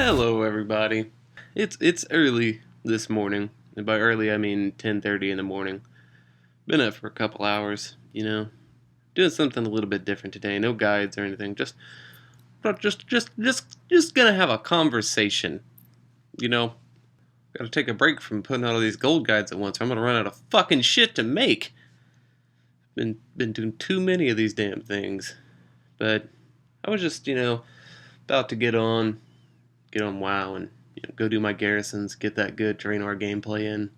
Hello, everybody. It's early this morning, and by early I mean 10:30 in the morning. Been up for a couple hours, doing something a little bit different today. No guides or anything. Just gonna have a conversation. You know, Got to take a break from putting out all these gold guides at once. Or I'm gonna run out of fucking shit to make. Been doing too many of these damn things, but I was just about to get on WoW and go do my garrisons, get that good Draenor gameplay in.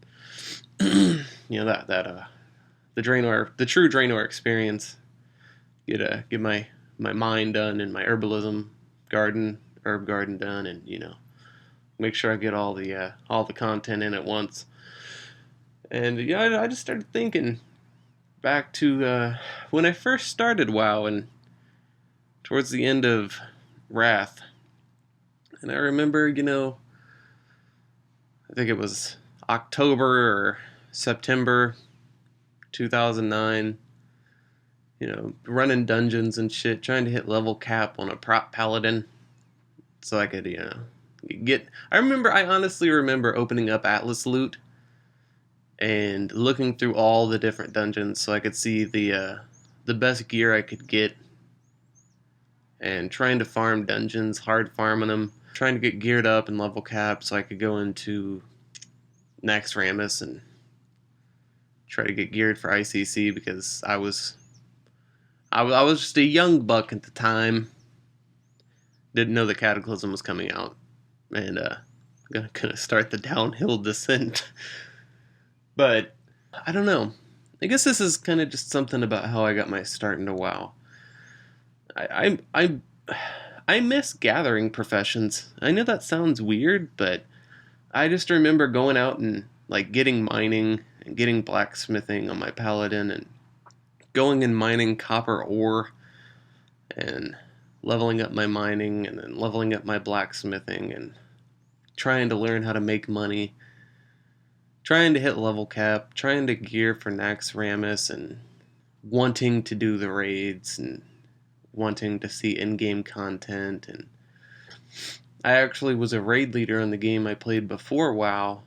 The Draenor, the true Draenor experience. Get my mine done and my herb garden done, and make sure I get all the content in at once. And I just started thinking back to when I first started WoW and towards the end of Wrath. And I remember, I think it was October or September 2009, running dungeons and shit, trying to hit level cap on a prop paladin so I could, get. I honestly remember opening up Atlas loot and looking through all the different dungeons so I could see the best gear I could get and trying to farm dungeons, hard farming them, trying to get geared up and level cap so I could go into Naxxramas and try to get geared for ICC because I was just a young buck at the time. Didn't know the Cataclysm was coming out, and gonna start the downhill descent. But I don't know. I guess this is kind of just something about how I got my start into WoW. I miss gathering professions. I know that sounds weird, but I just remember going out and getting mining and getting blacksmithing on my paladin and going and mining copper ore and leveling up my mining and then leveling up my blacksmithing and trying to learn how to make money, trying to hit level cap, trying to gear for Naxxramas and wanting to do the raids and wanting to see in-game content. And I actually was a raid leader on the game I played before WoW,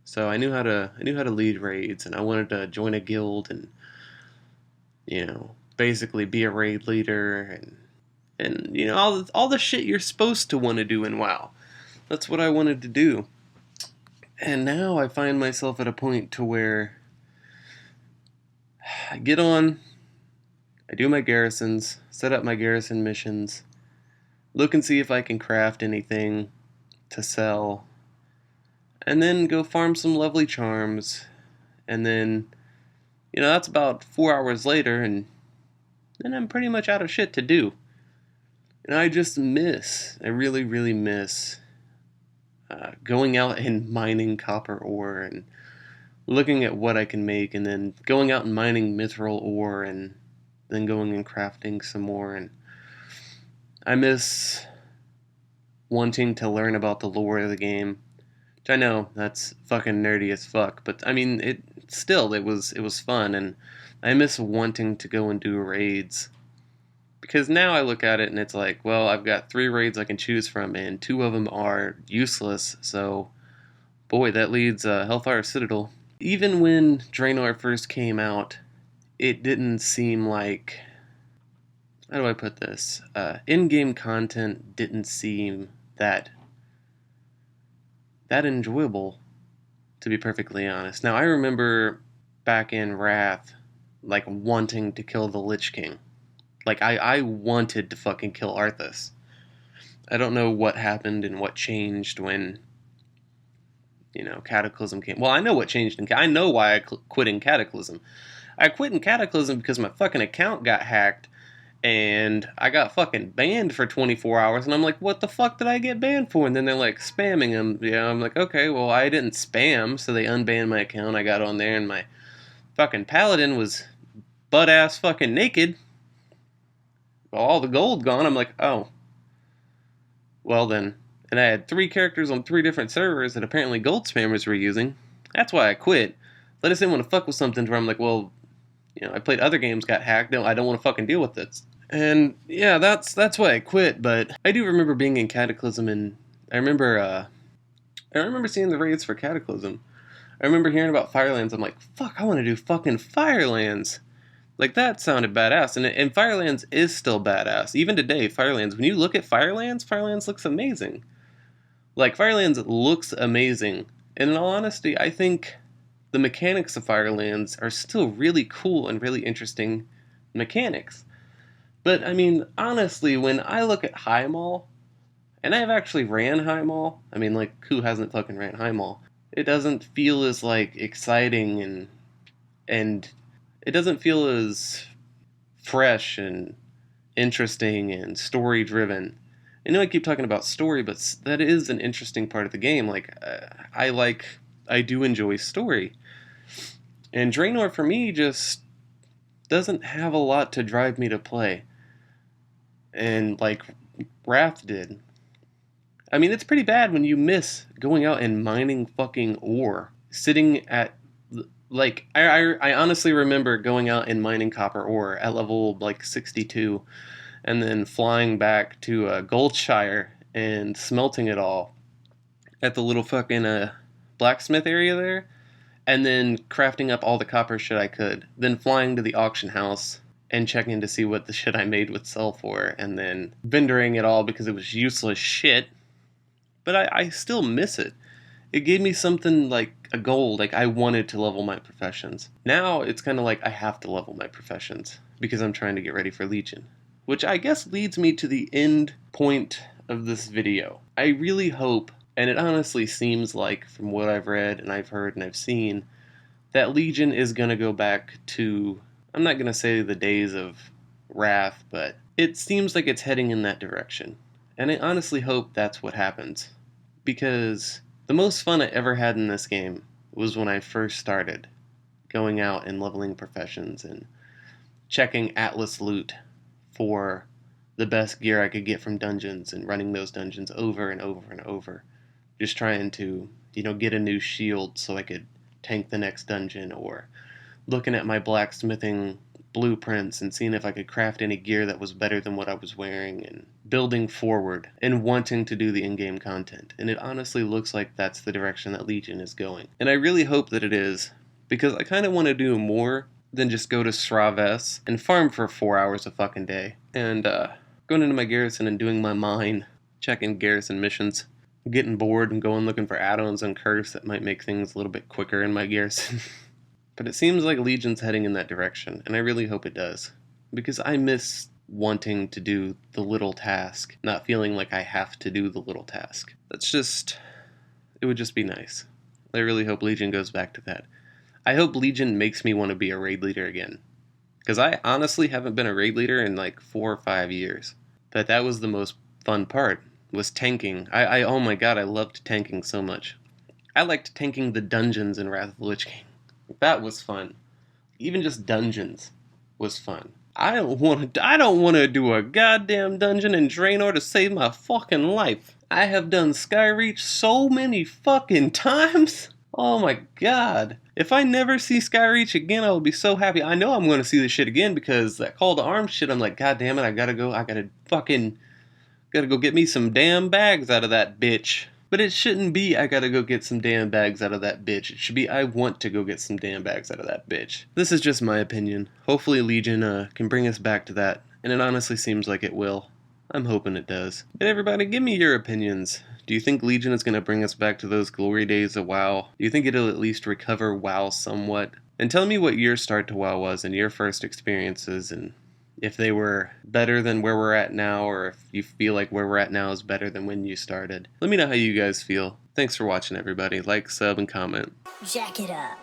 so I knew how to lead raids, and I wanted to join a guild and basically be a raid leader and all the shit you're supposed to want to do in WoW. That's what I wanted to do. And now I find myself at a point to where I get on, I do my garrisons, set up my garrison missions, look and see if I can craft anything to sell, and then go farm some lovely charms, and then, that's about 4 hours later, and then I'm pretty much out of shit to do. And I really, really miss going out and mining copper ore and looking at what I can make, and then going out and mining mithril ore, and then going and crafting some more. And I miss wanting to learn about the lore of the game, which I know that's fucking nerdy as fuck, but I mean, it was fun, and I miss wanting to go and do raids. Because now I look at it and it's like, well, I've got 3 raids I can choose from, and 2 of them are useless, so boy, that leads Hellfire Citadel. Even when Draenor first came out, it didn't seem like, how do I put this? In-game content didn't seem that enjoyable, to be perfectly honest. Now, I remember back in Wrath, wanting to kill the Lich King. I wanted to fucking kill Arthas. I don't know what happened and what changed when, Cataclysm came. Well, I know what changed. I know why I quit in Cataclysm. I quit in Cataclysm because my fucking account got hacked, and I got fucking banned for 24 hours, and I'm like, what the fuck did I get banned for? And then they're spamming them. I'm like, okay, well, I didn't spam, so they unbanned my account. I got on there, and my fucking paladin was butt-ass fucking naked. All the gold gone. I'm like, oh. Well then. And I had 3 characters on 3 different servers that apparently gold spammers were using. That's why I quit. I just didn't want to fuck with something where I'm like, well, I played other games, got hacked. No, I don't want to fucking deal with this. And yeah, that's why I quit. But I do remember being in Cataclysm and I remember seeing the raids for Cataclysm. I remember hearing about Firelands. I'm like, fuck, I want to do fucking Firelands. Like, that sounded badass. And Firelands is still badass. Even today, Firelands, when you look at Firelands, Firelands looks amazing. Like, Firelands looks amazing. And in all honesty, I think the mechanics of Firelands are still really cool and really interesting mechanics. But, I mean, honestly, when I look at High Mall, and I've actually ran High Mall, I mean, like, who hasn't fucking ran High Mall? It doesn't feel as, like, exciting and it doesn't feel as fresh and interesting and story driven. I know I keep talking about story, but that is an interesting part of the game. Like, I do enjoy story. And Draenor, for me, just doesn't have a lot to drive me to play. And, like, Wrath did. I mean, it's pretty bad when you miss going out and mining fucking ore. Sitting at, like, I honestly remember going out and mining copper ore at level, like, 62. And then flying back to Goldshire and smelting it all at the little fucking blacksmith area there. And then crafting up all the copper shit I could. Then flying to the auction house and checking to see what the shit I made would sell for. And then vendoring it all because it was useless shit. But I still miss it. It gave me something like a goal. Like, I wanted to level my professions. Now it's kind of like I have to level my professions because I'm trying to get ready for Legion. Which I guess leads me to the end point of this video. I really hope, and it honestly seems like, from what I've read and I've heard and I've seen, that Legion is going to go back to, I'm not going to say the days of Wrath, but it seems like it's heading in that direction. And I honestly hope that's what happens. Because the most fun I ever had in this game was when I first started going out and leveling professions and checking Atlas loot for the best gear I could get from dungeons and running those dungeons over and over and over. Just trying to, get a new shield so I could tank the next dungeon, or looking at my blacksmithing blueprints and seeing if I could craft any gear that was better than what I was wearing, and building forward and wanting to do the in-game content. And it honestly looks like that's the direction that Legion is going. And I really hope that it is, because I kind of want to do more than just go to Sraves and farm for 4 hours a fucking day. And going into my garrison and doing my mine, checking garrison missions, getting bored and going looking for add-ons and curse that might make things a little bit quicker in my garrison. But it seems like Legion's heading in that direction, and I really hope it does. Because I miss wanting to do the little task, not feeling like I have to do the little task. It would just be nice. I really hope Legion goes back to that. I hope Legion makes me want to be a raid leader again. Because I honestly haven't been a raid leader in like 4 or 5 years. But that was the most fun part, was tanking. Oh my god, I loved tanking so much. I liked tanking the dungeons in Wrath of the Lich King. That was fun. Even just dungeons was fun. I don't want to do a goddamn dungeon in Draenor to save my fucking life. I have done Skyreach so many fucking times. Oh my god. If I never see Skyreach again, I will be so happy. I know I'm going to see this shit again because that call to arms shit, I'm like, god damn it, I gotta go get me some damn bags out of that bitch. But it shouldn't be, I gotta go get some damn bags out of that bitch. It should be, I want to go get some damn bags out of that bitch. This is just my opinion. Hopefully Legion can bring us back to that. And it honestly seems like it will. I'm hoping it does. But everybody, give me your opinions. Do you think Legion is going to bring us back to those glory days of WoW? Do you think it'll at least recover WoW somewhat? And tell me what your start to WoW was and your first experiences, and if they were better than where we're at now, or if you feel like where we're at now is better than when you started. Let me know how you guys feel. Thanks for watching, everybody. Like, sub, and comment. Jack it up.